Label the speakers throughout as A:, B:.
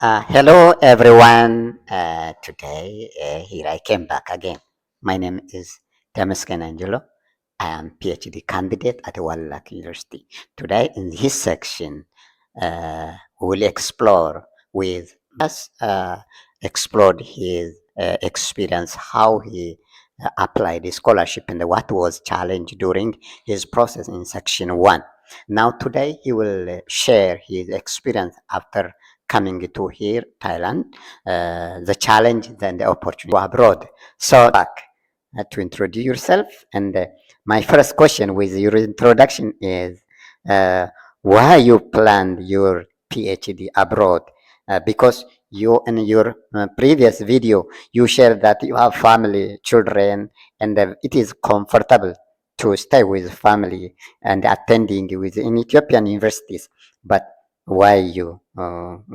A: Hello everyone. Today here I came back again. My name is Temesken Angelo. I am PhD candidate at Wolaita University. Today in this section, we will explore with us explored his experience, how he applied his scholarship and what was challenged during his process in section one. Now today he will share his experience after coming to here, Thailand, the challenge and the opportunity to abroad. So back to introduce yourself. And my first question with your introduction is uh, why you planned your PhD abroad? Because you in your previous video you shared that you have family, children, and it is comfortable to stay with family and attending with in Ethiopian universities. But why you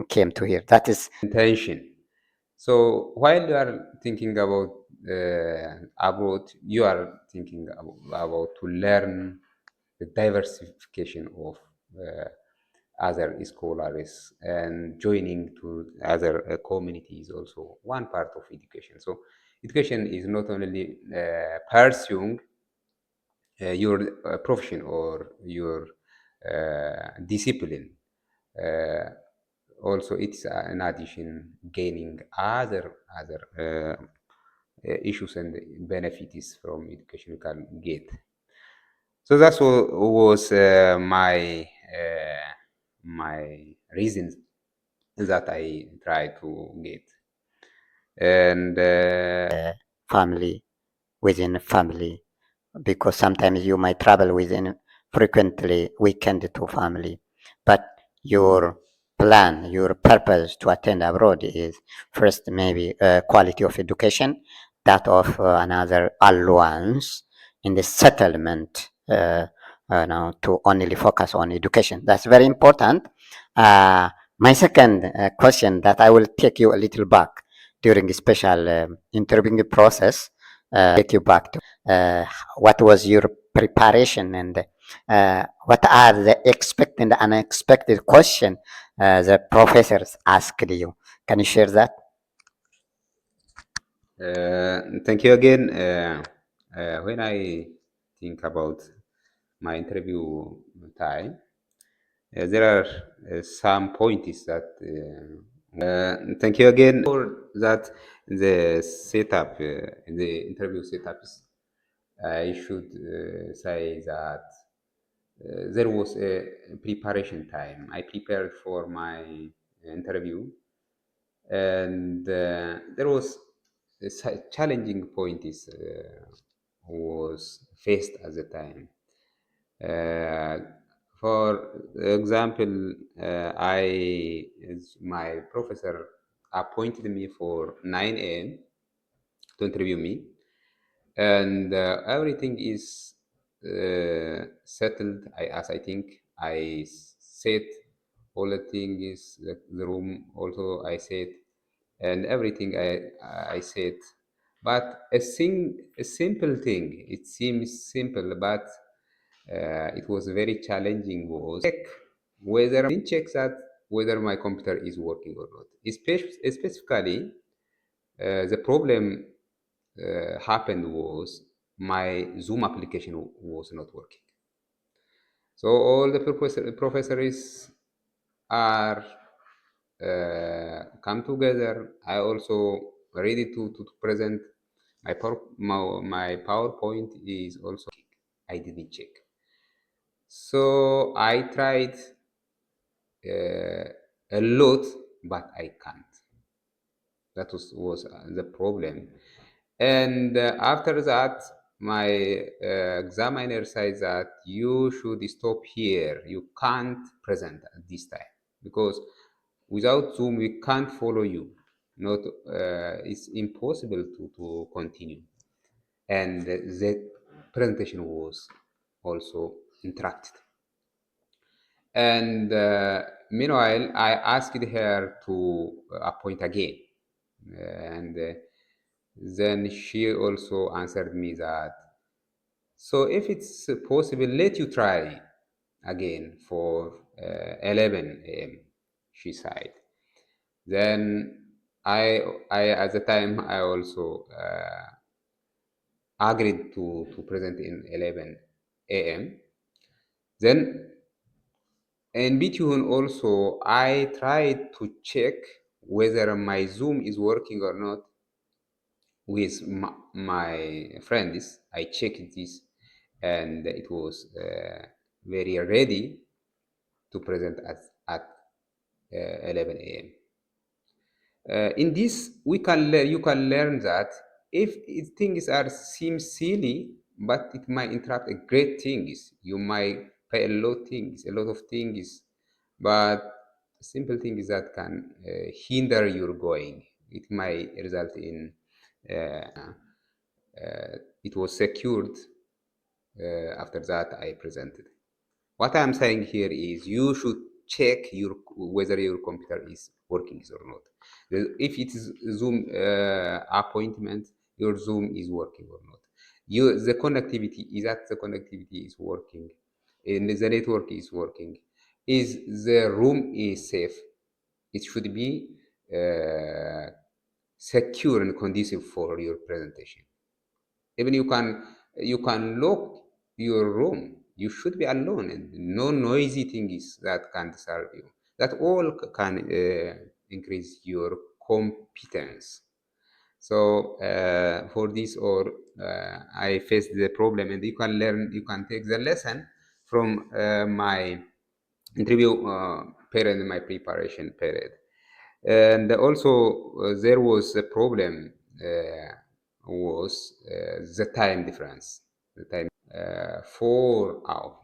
A: came to here? That is
B: Intention. So while you are thinking about abroad, you are thinking about to learn the diversification of other scholars and joining to other communities. Also, one part of education. So education is not only pursuing your profession or your discipline. Uh, Also, it's an addition gaining other issues and benefits from education can get. So that's what was my reasons that I try to get. And
A: family within a family, because sometimes you might travel within frequently weekend to family, but your plan, your purpose to attend abroad is first maybe quality of education, that of another allowance in the settlement. Now to only focus on education, that's very important. My second question that I will take you a little back during the special interviewing process, take you back to what was your preparation, and what are the expected and unexpected question the professors asked you. Can you share that?
B: thank you again. When I think about my interview time, there are some points that thank you again for that. The setup, the interview setups, I should say that there was a preparation time. I prepared for my interview, and there was a challenging point is was faced at the time. Uh, for example, my professor appointed me for 9 a.m. to interview me, and everything is settled. As I think I said, all the things, the room also I said, and everything I said. But a simple thing. It seems simple, but it was very challenging. Was check whether I didn't check that whether my computer is working or not. Specifically, the problem happened was my Zoom application was not working. So all the professors are come together. I also ready to present my PowerPoint is also I didn't check. So I tried uh, a lot, but I can't. That was the problem. And after that, my examiner says that you should stop here. You can't present at this time because without Zoom we can't follow you. Not it's impossible to continue. And the presentation was also interrupted. And meanwhile, I asked her to appoint again. And then she also answered me that, so if it's possible, let you try again for 11 a.m., she said. Then I at the time I also agreed to present in 11 a.m. Then in between also I tried to check whether my Zoom is working or not with my friends. I checked this and it was very ready to present at 11 a.m. In this, you can learn that if things are seem silly, but it might interact a great things. You might pay a lot of things, but simple things that can hinder your going. It might result in it was secured. After that, I presented. What I'm saying here is you should check whether your computer is working or not. If it is Zoom appointment, your Zoom is working or not. The connectivity is that the connectivity is working, and the network is working. Is the room is safe? It should be uh, secure and conducive for your presentation. Even you can lock your room. You should be alone and no noisy things that can disturb you. That all can increase your competence. So for this, or I faced the problem, and you can learn. You can take the lesson from my interview period, my preparation period. And also there was a problem was the time difference. The time 4 hour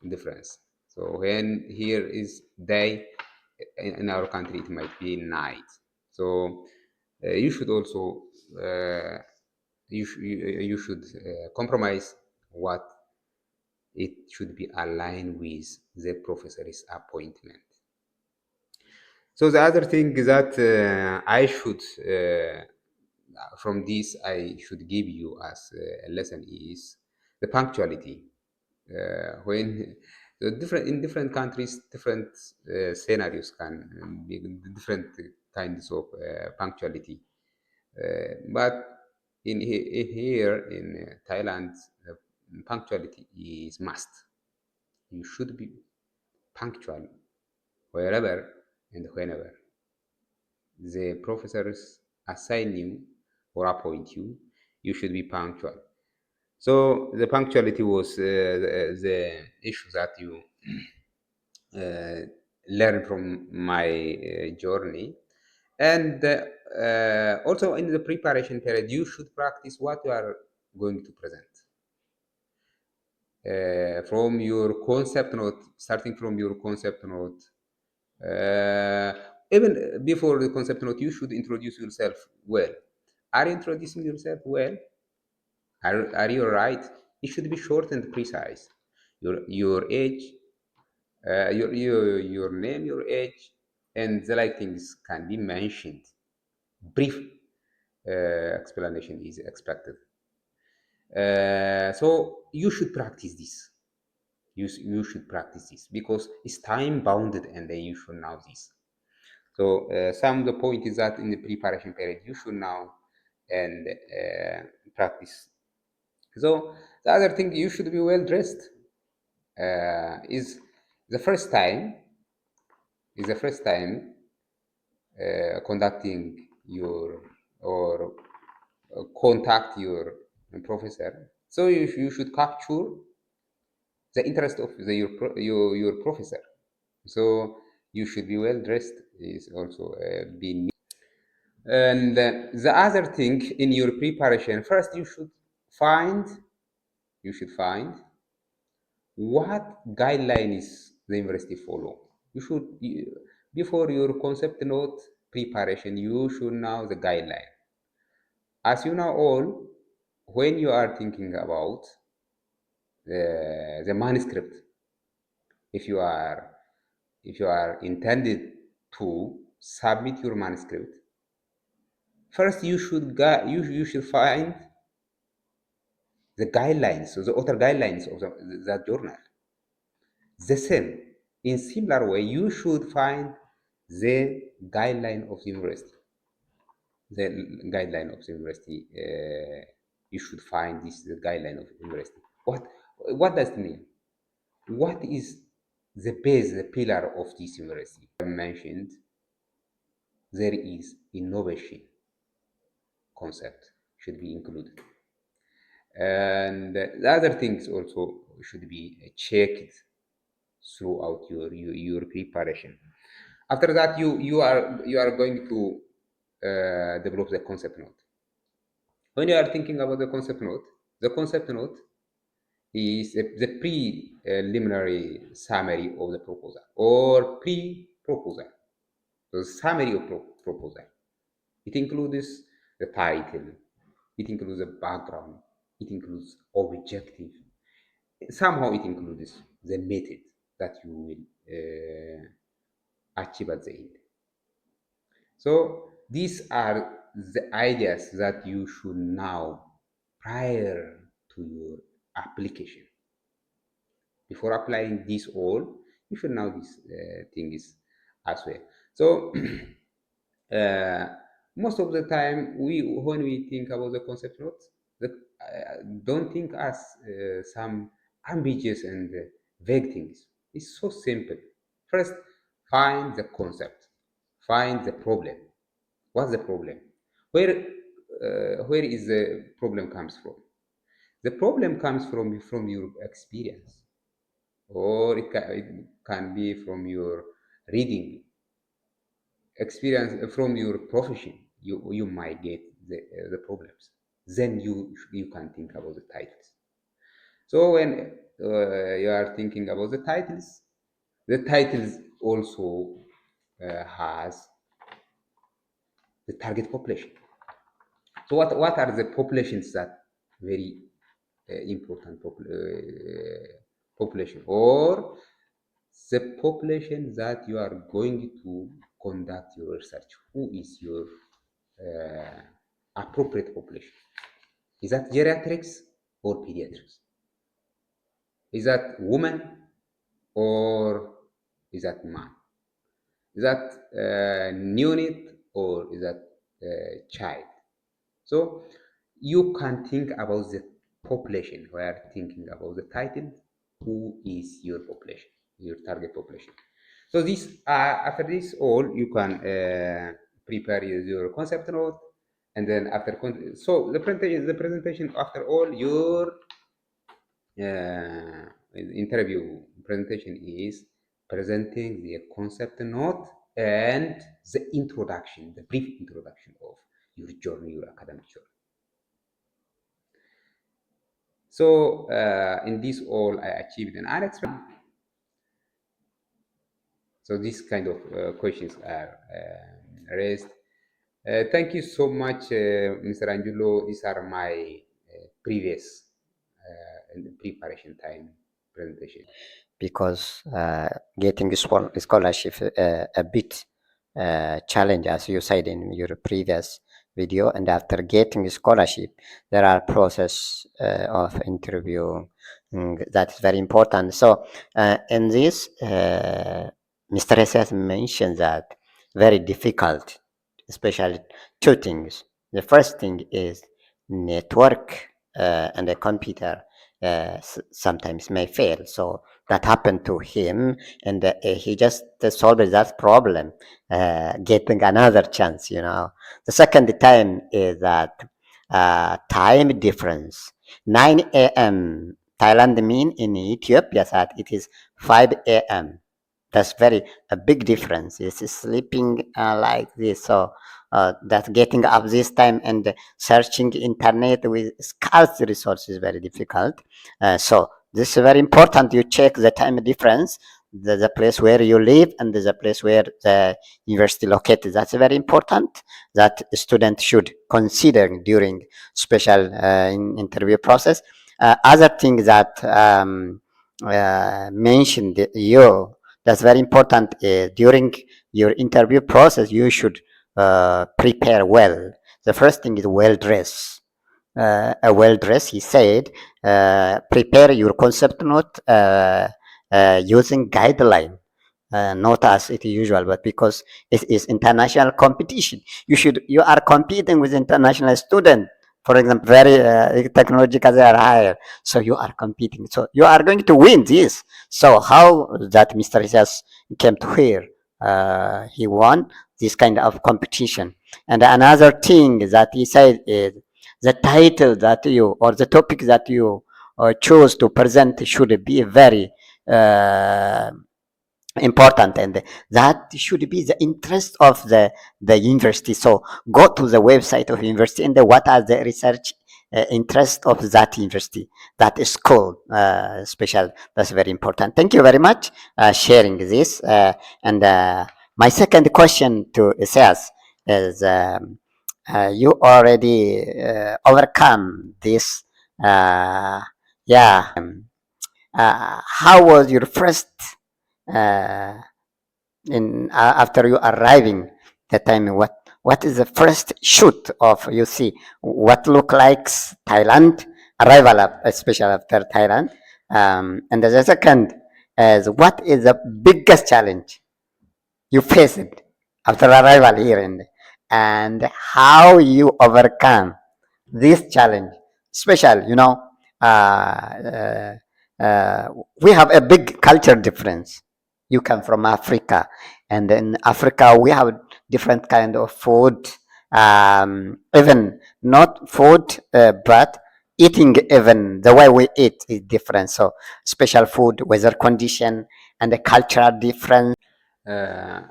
B: difference. So when here is day, in our country it might be night. So you should also you should compromise what it should be aligned with the professor's appointment. So the other thing that I should from this I should give you as a lesson is the punctuality. When the different in different countries, different scenarios can be different kinds of punctuality. But here in Thailand, punctuality is must. You should be punctual wherever and whenever the professors assign you or appoint you. You should be punctual. So the punctuality was the issue that you uh, learn from my journey. And also in the preparation period, you should practice what you are going to present. From your concept note, starting from your concept note, uh, even before the concept note, you should introduce yourself well. Are you introducing yourself well? Are you right? It should be short and precise. Your age, your name, your age, and the like things can be mentioned. Brief explanation is expected. So you should practice this. You should practice this because it's time bounded, and then you should know this. So some of the point is that in the preparation period, you should know and practice. So the other thing, you should be well dressed. Is the first time conducting your or contact your professor. So you should capture the interest of your professor. So you should be well dressed is also being. And the other thing in your preparation, first find you should find what guidelines the university follow. Before your concept note preparation, you should know the guideline. As you know all, when you are thinking about the manuscript, if you are intended to submit your manuscript, first you should find the guidelines, so the author guidelines of that journal. The same, in similar way, you should find the guideline of the university. The guideline of the university. You should find this the guideline of the university. What does it mean? What is the base, the pillar of this university? I mentioned there is innovation concept should be included, and the other things also should be checked throughout your preparation. After that, you are going to develop the concept note. When you are thinking about the concept note is the preliminary summary of the proposal or pre-proposal. The summary of proposal. It includes the title, it includes the background, it includes objective. Somehow it includes the method that you will achieve at the end. So these are the ideas that you should know prior to your application. Before applying this all, you should know these things as well. So uh, most of the time, when we think about the concept notes, don't think as some ambiguous and vague things. It's so simple. First, find the concept, find the problem. What's the problem? Where is the problem comes from? The problem comes from your experience, or it can be from your reading experience, from your profession. You might get the problems. Then you can think about the titles. So when you are thinking about the titles also has the target population. So what are the populations that very important population, or the population that you are going to conduct your research? Who is your uh, appropriate population? Is that geriatrics or pediatrics? Is that woman or is that man? Is that neonate or is that child? So you can think about the population while thinking about the title. Who is your population, your target population? So this after this all, you can prepare your concept note, and then after so the presentation after all your interview presentation is presenting the concept note and the introduction, the brief introduction of your journey, your academic journey. So in this all, I achieved an unexpected. So these kind of questions are raised. Thank you so much, Mr. Angulo. These are my previous preparation time presentation.
A: Because getting scholarship a bit challenge, as you said in your previous video. And after getting scholarship, there are process of interview that is very important. So in this, Mr. S has mentioned that very difficult, especially two things. The first thing is network, and the computer sometimes may fail. So that happened to him, and he just solved that problem, getting another chance. The second time is that time difference. 9 a.m. Thailand mean in Ethiopia that it is 5 a.m. That's very a big difference. It's sleeping like this. So that getting up this time and searching internet with scarce resources is very difficult. So this is very important. You check the time difference, the place where you live, and the place where the university located. That's very important. That student should consider during special interview process. Other thing that mentioned you, that's very important. During your interview process, you should prepare well. The first thing is well dressed. A well dressed, he said, prepare your concept note using guideline. not as it usual, but because it is international competition. You are competing with international student, for example, very technological, they are higher, so you are competing, so you are going to win this. So how that Mr. Isas came to here, he won this kind of competition. And another thing that he said is the title that you, or the topic that you choose to present should be very uh, important, and that should be the interest of the university. So go to the website of university, and what are the research interest of that university, that is called special. That's very important. Thank you very much sharing this. And my second question to Isaias is, you already overcome this, yeah, how was your first uh, in after you arriving the time, what is the first shoot of, you see what look like Thailand arrival up, especially after Thailand, and the second is what is the biggest challenge you faced after arrival here, and how you overcome this challenge. Special, uh, uh, we have a big culture difference. You come from Africa, and in Africa we have different kind of food, even not food, but eating, even the way we eat is different. So special food, weather condition, and the cultural difference.
B: Uh,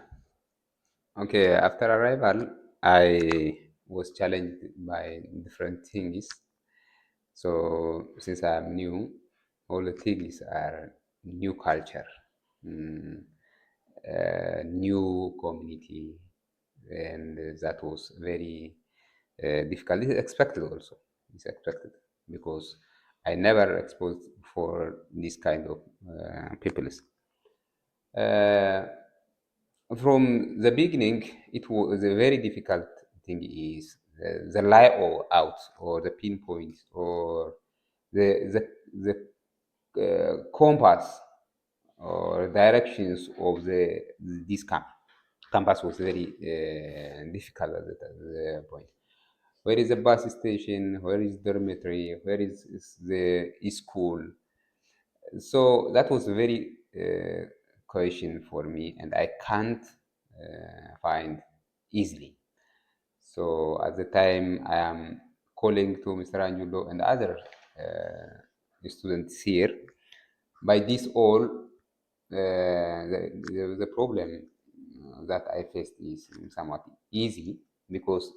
B: okay, after arrival, I was challenged by different things. So since I'm new, all the things are new culture, mm, new community, and that was very difficult. It's expected also. It's expected because I never exposed for this kind of peoples. Uh, from the beginning, it was a very difficult thing is the layout out or the pinpoint or the compass or directions of this camp. Campus was very difficult at the point. Where is the bus station? Where is dormitory? Where is the school? So that was a very question for me, and I can't find easily. So at the time, I am calling to Mr. Angulo and other students here. By this all, the problem that I faced is somewhat easy because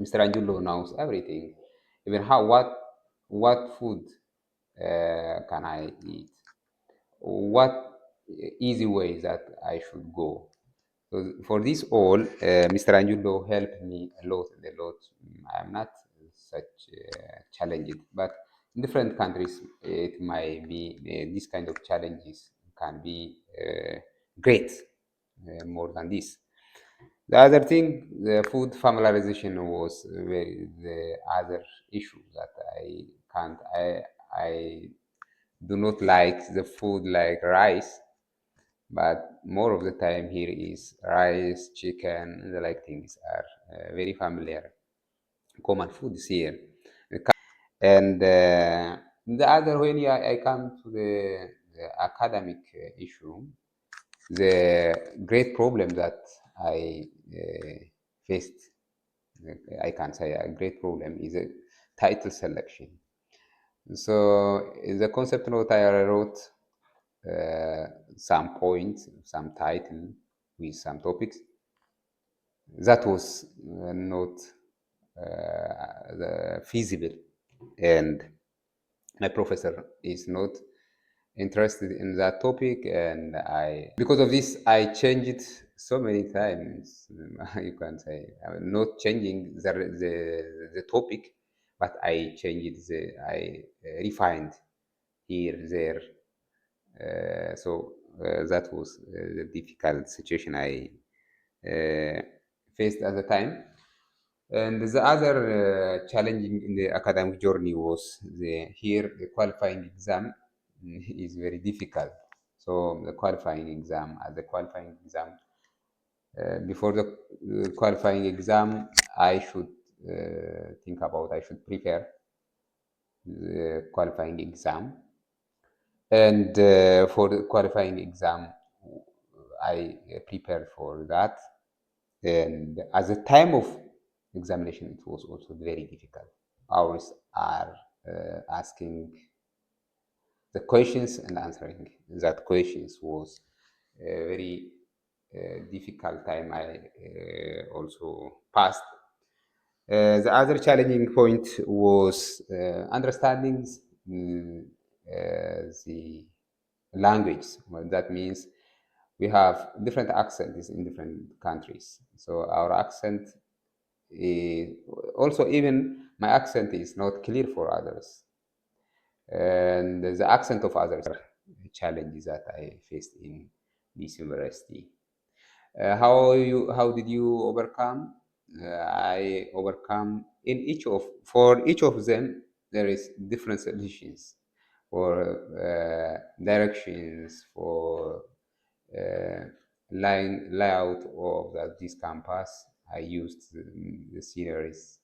B: Mr. Angulo knows everything, even what food can I eat, what easy ways that I should go. So for this all, Mr. Angulo helped me a lot, a lot. I'm not such challenged, but in different countries, it might be this kind of challenges can be great more than this. The other thing, the food familiarization was the other issue that I can't. I do not like the food like rice, but more of the time here is rice, chicken, and the like things are very familiar, common foods here. And the other when I come to the academic issue, the great problem that I faced, I can say a great problem is a title selection. So the concept note I wrote uh, some points, some title with some topics. That was not feasible, and my professor is not interested in that topic, and I, because of this, I changed it so many times. You can say I'm not changing the topic, but I changed I refined here there. So that was the difficult situation I uh, faced at the time. And the other challenging in the academic journey was the qualifying exam is very difficult. So the qualifying exam, as the qualifying exam, before the qualifying exam, I should think about, I should prepare the qualifying exam. And for the qualifying exam, I prepared for that. And at the time of examination, it was also very difficult. Ours are asking the questions and answering that questions was a very difficult time I also passed. The other challenging point was understanding the language. Well, that means we have different accents in different countries. So our accent is also, even my accent is not clear for others. And the accent of others are challenges that I faced in this university. How did you overcome? I overcome in each of for each of them there is different solutions for directions for uh, layout of this campus. I used the sceneries.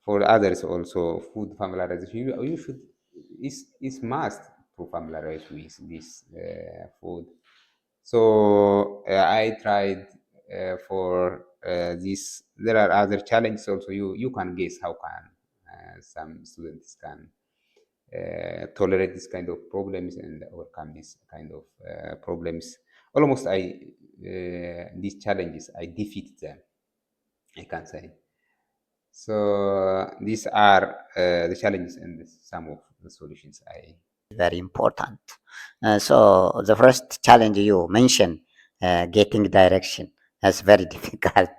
B: For others also, food familiarization. You should is must to familiarize with this food. So I tried for this. There are other challenges also. You can guess how can some students can tolerate this kind of problems and overcome this kind of problems. Almost these challenges I defeat them, I can say. So these are the challenges and some of the solutions I.
A: Very important. So the first challenge you mentioned, getting direction, that's very difficult.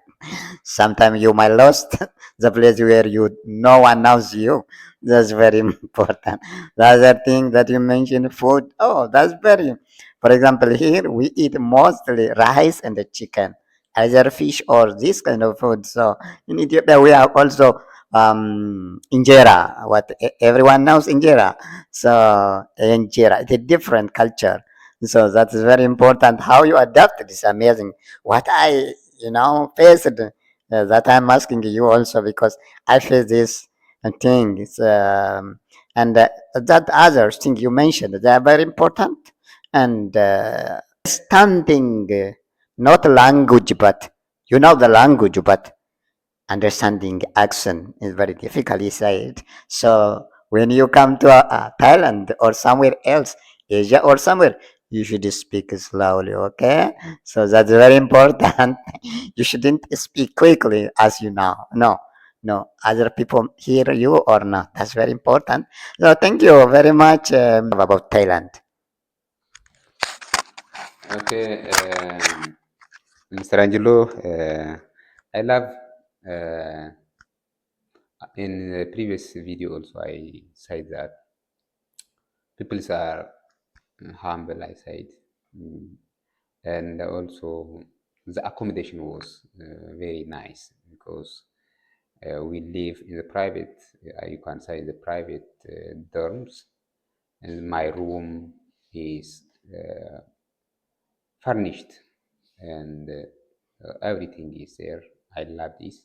A: Sometimes you might lost the place where no one knows you. That's very important. The other thing that you mentioned, food. Oh, that's very. For example, here we eat mostly rice and the chicken, either fish or this kind of food. So in Ethiopia we have also injera. What everyone knows injera. So injera, it's a different culture. So that's very important. How you adapt is amazing. What I faced that I'm asking you also because I face this things and that other thing you mentioned they are very important and understanding not language but the language but understanding accent is very difficult, he said. So when you come to Thailand or somewhere else, Asia or somewhere, you should speak slowly, okay? So that's very important. You shouldn't speak quickly as you know. No, no, other people hear you or not. That's very important. So thank you very much about Thailand.
B: Okay, Mr. Angelo, I love in the previous video also I said that people are humble. I said, Mm, and also the accommodation was very nice because we live in the private. You can say the private dorms, and my room is furnished, and everything is there. I love this.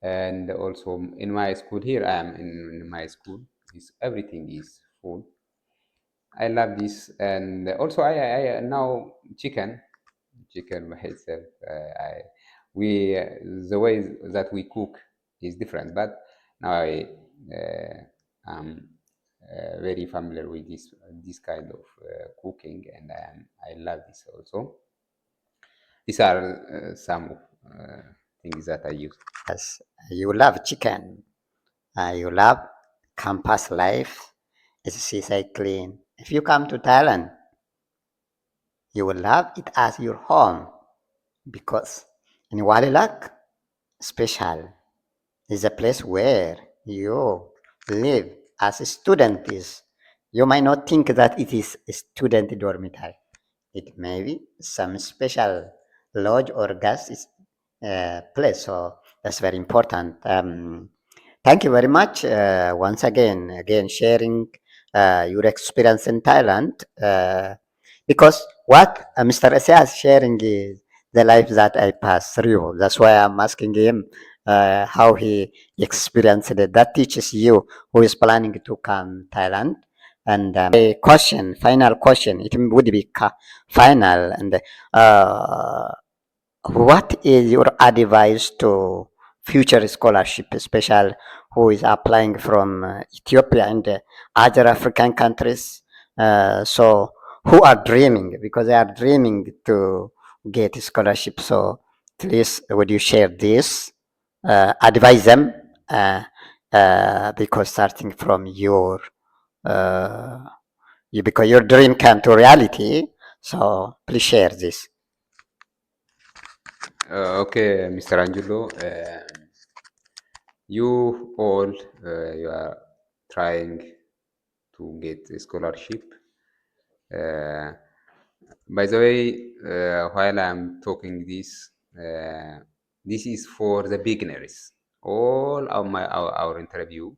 B: And also in my school here, I am in my school. Is everything is full. I love this, and also I now chicken myself. We the way that we cook is different, but now I am very familiar with this kind of cooking, and I love this also. These are some of things that I use.
A: Yes, you love chicken. You love campus life. It's seaside clean. If you come to Thailand, you will love it as your home because in Walilak, special is a place where you live as a student is. You might not think that it is a student dormitory. It may be some special lodge or guest place. So that's very important. Thank you very much once again sharing your experience in Thailand. because what Mr. Isaiah is sharing is the life that I passed through. That's why I'm asking him how he experienced it. That teaches you who is planning to come Thailand. And a question, final question, it would be final. And uh, what is your advice to future scholarship, especially who is applying from Ethiopia and other African countries? So who are dreaming because they are dreaming to get a scholarship. So please, would you share this? Advise them because starting from uh, because your dream came to reality. So please share this.
B: Okay, Mr. Angelo, you all you are trying to get a scholarship. Uh, by the way, while I'm talking this, this is for the beginners. All of our interview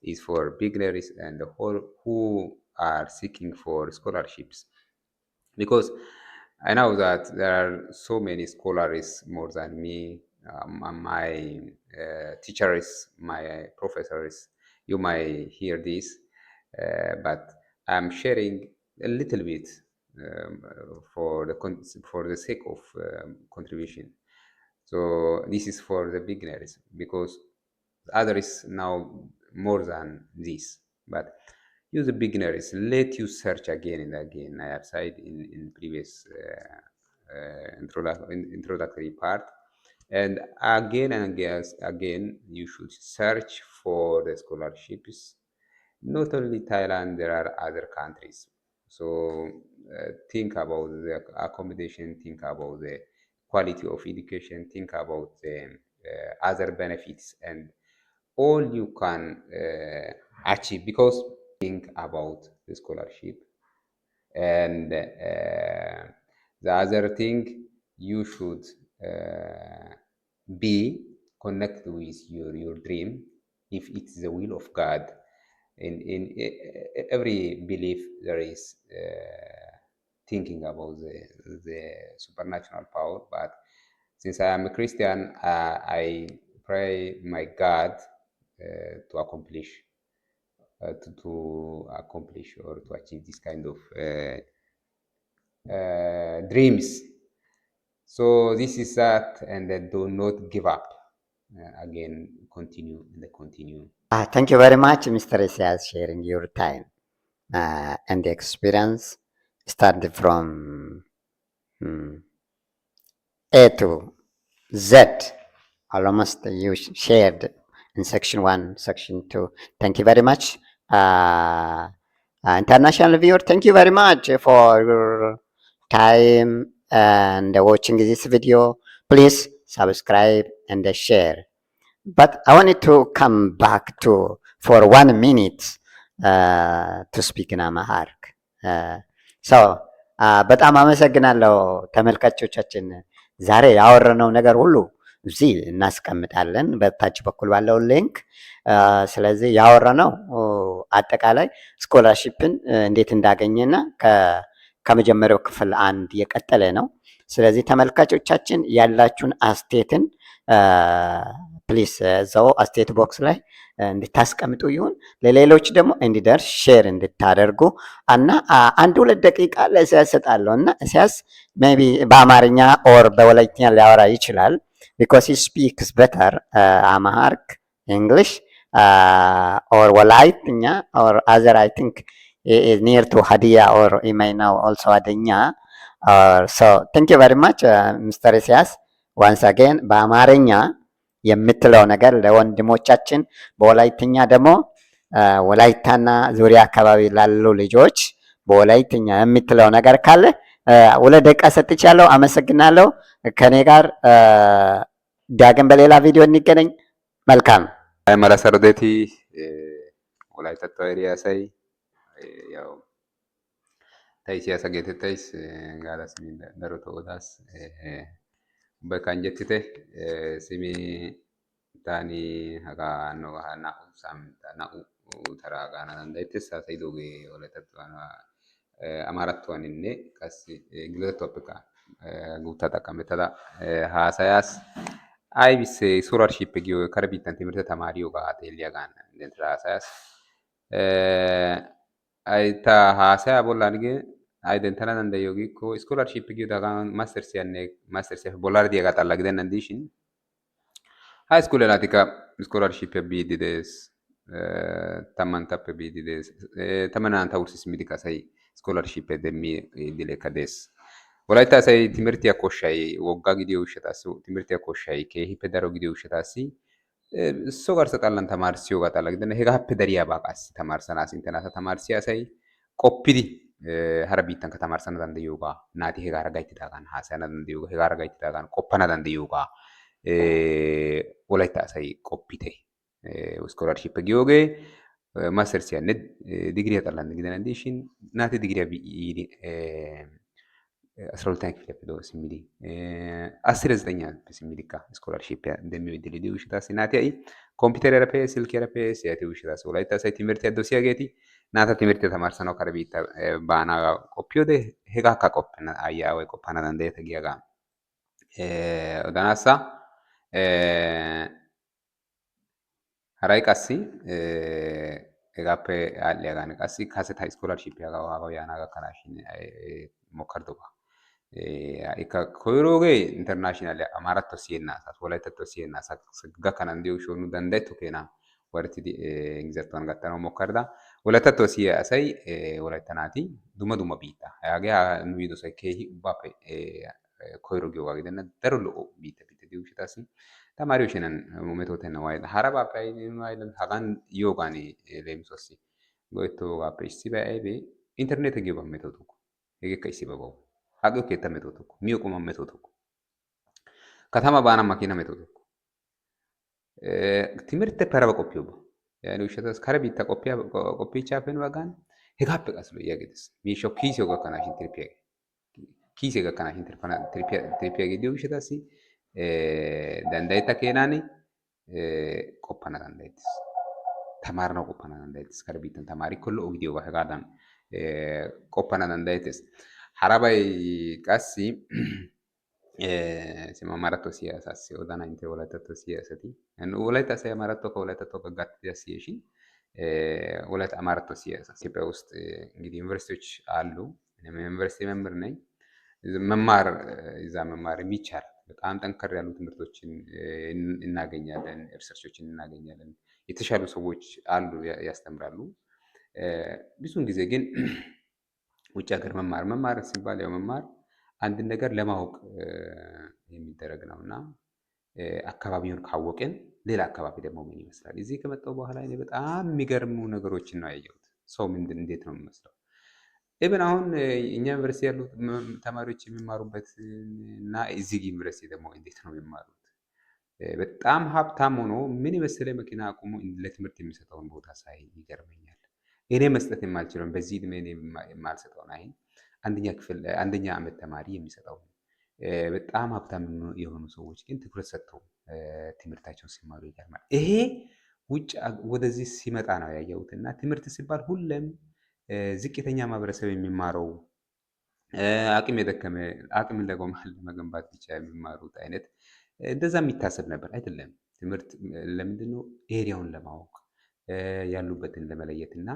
B: is for beginners and the whole who are seeking for scholarships, because I know that there are so many scholars more than me, my teachers, my professors. You might hear this, but I'm sharing a little bit for for the sake of contribution. So this is for the beginners because others now more than this, but you the beginners let you search again and again. I have said in previous introductory part, and again you should search for the scholarships. Not only Thailand, there are other countries. So think about the accommodation, think about the quality of education, think about the other benefits and all you can achieve, because think about the scholarship. And the other thing, you should be connected with your dream if it's the will of God. In every belief there is thinking about the supernatural power, but since I am a Christian, I pray my God to accomplish or to achieve this kind of dreams. So this is that, and do not give up. Again, continue and continue.
A: Thank you very much, Mr. Isias, sharing your time and the experience started from A to Z. Almost you shared in section one, section two. Thank you very much. International viewer, thank you very much for your time and watching this video. Please subscribe and share. But I wanted to come back to for 1 minute to speak in Amharic. So በጣም አመሰግናለሁ ተመልካቾቻችን። ዛሬ ያወራነው ነገር ሁሉ እዚህ እናስቀምጣለን በታች በኩል ባለው ሊንክ። ስለዚህ ያወራነው አጠቃላይ ስኮላርሺፕን እንዴት እንዳገኘና ከመጀመሪያው ክፍል አንድ የቀጠለ ነው። ስለዚህ ተመልካቾቻችን ያላችሁን አስተያየትን ፕሊስ እዛው አስተያየት ቦክስ ላይ እንድታስቀምጡ ይሁን፣ ለሌሎች ደግሞ እንዲደርስ ሼር እንድታደርጉ እና 1-2 ደቂቃ ለእስያስ እሰጣለሁ እና እስያስ ሜይ ቢ በአማርኛ ኦር በወላይትኛ ሊያወራ ይችላል ቢኮዝ ሂ ስፒክስ በተር አማሃርክ እንግሊሽ ኦር ወላይትኛ ኦር አዘር አይ ቲንክ is near to Hadia or he may know also Adenya. So thank you very much, Mr. Isias. Once again, በአማርኛ የምትለው ነገር ለወንድሞቻችን፣ በወላይትኛ ደግሞ ወላይታና ዙሪያ አካባቢ ላሉ ልጆች በወላይትኛ የምትለው ነገር ካለ 2 ደቂቃ ሰጥቻለሁ። አመሰግናለሁ። ከኔ ጋር ዳግም በሌላ ቪዲዮ እንገናኝ። መልካም
B: መላሰረደቲ ወላይታ ኤሪያ ሳይ ያው ታይሲያሳ ጌቴታይስ ጋላስ ነሮቶ ኦዳስ bakkan jettite simi taani hagaa no na'u samta na'u taraa gaana dandayettes haasa'idooge walayitattuwaana amarattuwan inne qassi ingilizattuwaappekka guutta xaqqamettada haasayaas. Aybisse scholarship giyo kare biittan timirtte tamaariyoogaa xeelliyaagan denttada haasayaas. Ta haasayaa bollan ay denttana danddayiyo giikko scholarship giyoodagan mastersiyappe bollaara diyaagaa xalla gidennan diishin high school naatikka scholarshippiya biiddi de'ees. Tammanttappe biiddi de'ees. Tammanantta wurssi simmidikka asay scholarshippiya demmiyo idileekka de'ees. Wolaytta asay timirttiya koshshay wogga gidiyo gishshataassi timirttiya koshshay keehippe daro gidiyo gishshataassi so garssa xallan tamaarissiyoogaa xalla gidenna hegaappe dariyabaa qassi tamaarissanaassi intte naata tamaarissiya asay qoppidi hara biittankka tamarissana danddayiyoogaa naati hegaara gayttidaagan haasayana danddayiyoogaa hegaara gayttidaagan qoppana danddayiyoogaa wolaytta asay qoppite. Scholarship giyoogee mastersiyanne digiriya xallan gidennan diishin naati digiriya yiidi 12ኛ ክፍiliyappe simmidi 19ኛppe simmidikka scholarshippiya demmiyo idilee diyo gishshataassi naati ha'i komppiteeriyaara pe'ees, silkkiyaara pe'ees yaatiyo gishshataassi wolaytta asay timirttiya dosiyaageeti naata timirttiya tamarissanawu kare biittaa baanaagaa qoppiyode hegaakka qoppenna aayyiya aaway qoppana danddayeta giyaagaa odanaassa. Haray qassi hegaappe aadhdhiyaagan qassi kase ta scholarshippiya hagawu yaana gakkanaashin mokkaridogaa. Ha'ikka koyiroogee internaashinaaliya amaarattuwa siyenna asaassi wolayttattuwa siyenna asaassi gakkana diyo gishshawu nu danddayetto keenaa warettidi ingilizattuwan gattanawu mokkarida. Wolayttattuwa siyiya asay wolaytta naati dumma dumma biittaa hagee nu yiidosay keehi ubbaappe koyro giyoogaa gidenna daro lo"o biitta biiddi diyo gishshataassi tamaariyo shenan metootenna waayida. Harabaappe hagan yiyoogan leemisuwassi go"ettoogaappe issibay aybee intterneete giyooban metootukku. Hegeekka issiba bawu. Aqiyo keetta metootukku. Miyo quma metootukku. Katama baana makina metootukku. Timirtteppe haraba qoppiyooba. Yaaniyo gishshataassi kare biittaa qoppiichchaappe baggan hegaappe qassi lo"iyaagee de'ees. Miishshawu kiisiyawu gakkanaashin tirppiyagee. Kiisiya gakkanaashin tirppiyagee diyo gishshataassi danddayetta keenaani qoppana danddayettees. Tamaaranawu qoppana danddayettees. Kare biittan tamaarikko lo"o gidiyoogaa hegaadan qoppana danddayettees. Harabay qassi amaarattuwa siyiya asaassi odana intte wolayttattuwa siyiya asati wolaytta asay amaarattuwakka wolayttattuwakka gattidi ሲሽን ወላይታ አማርኛ ሲያሳስ ኢትዮጵያ ውስጥ እንግዲህ ዩኒቨርሲቲዎች አሉ። እኔም ዩኒቨርሲቲ መምህር ነኝ። መማር እዛ መማር የሚቻል በጣም ጠንከር ያሉ ትምህርቶችን እናገኛለን፣ ሪሰርቾችን እናገኛለን። የተሻሉ ሰዎች አሉ ያስተምራሉ። ብዙውን ጊዜ ግን ውጭ ሀገር መማር ሲባል ያው መማር አንድን ነገር ለማወቅ የሚደረግ ነውና አካባቢውን ካወቅን ሌላ አካባቢ ደግሞ ምን ይመስላል? እዚህ ከመጣሁ በኋላ እኔ በጣም የሚገርሙ ነገሮችን ነው ያየሁት። ሰው እንዴት ነው የሚመስለው? ኢቭን አሁን እኛ ዩኒቨርሲቲ ያሉት ተማሪዎች የሚማሩበት እና እዚህ ዩኒቨርሲቲ ደግሞ እንዴት ነው የሚማሩት? በጣም ሀብታም ሆኖ ምን የመሰለ መኪና አቁሞ ለትምህርት የሚሰጠውን ቦታ ሳይ ይገርመኛል። እኔ መስጠት የማልችለውን በዚህ እድሜ የማልሰጠውን አይ አንደኛ ዓመት ተማሪ የሚሰጠው በጣም ሀብታም የሆኑ ሰዎች ግን ትኩረት ሰጥተው ትምህርታቸውን ሲማሩ ይገርማል። ይሄ ውጭ ወደዚህ ሲመጣ ነው ያየሁት እና ትምህርት ሲባል ሁሌም ዝቅተኛ ማህበረሰብ የሚማረው አቅም የደከመ አቅምን ለመገንባት ብቻ የሚማሩት አይነት እንደዛ የሚታሰብ ነበር። አይደለም። ትምህርት ለምንድን ነው? ኤሪያውን ለማወቅ ያሉበትን ለመለየት እና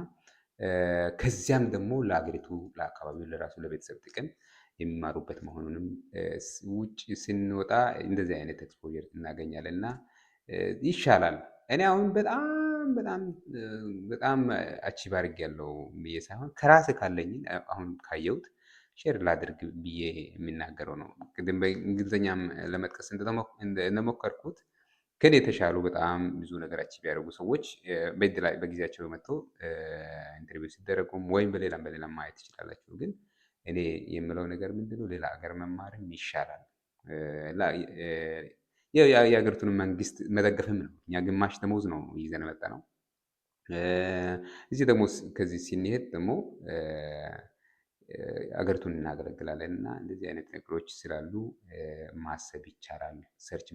B: ከዚያም ደግሞ ለአገሪቱ፣ ለአካባቢው፣ ለራሱ ለቤተሰብ ጥቅም የሚማሩበት መሆኑንም ውጭ ስንወጣ እንደዚህ አይነት ኤክስፖዠር እናገኛለን እና ይሻላል። እኔ አሁን በጣም አቺቭ አድርጌያለሁ ብዬ ሳይሆን ከራሴ ካለኝን አሁን ካየሁት ሼር ላድርግ ብዬ የሚናገረው ነው። ቅድም በእንግሊዝኛም ለመጥቀስ እንደሞከርኩት ከኔ የተሻሉ በጣም ብዙ ነገር አቺቭ ያደረጉ ሰዎች በጊዜያቸው መጥተው ኢንተርቪው ሲደረጉም ወይም በሌላም ማየት ትችላላችሁ። ግን እኔ የምለው ነገር ምንድነው ሌላ ሀገር መማርም ይሻላል። የሀገሪቱን መንግስት መደገፍም ነው። እኛ ግማሽ ደሞዝ ነው ይዘን የመጣነው። እዚህ ደግሞ ከዚህ ስንሄድ ደግሞ አገሪቱን እናገለግላለን እና እንደዚህ አይነት ነገሮች ስላሉ ማሰብ ይቻላል። ሰርች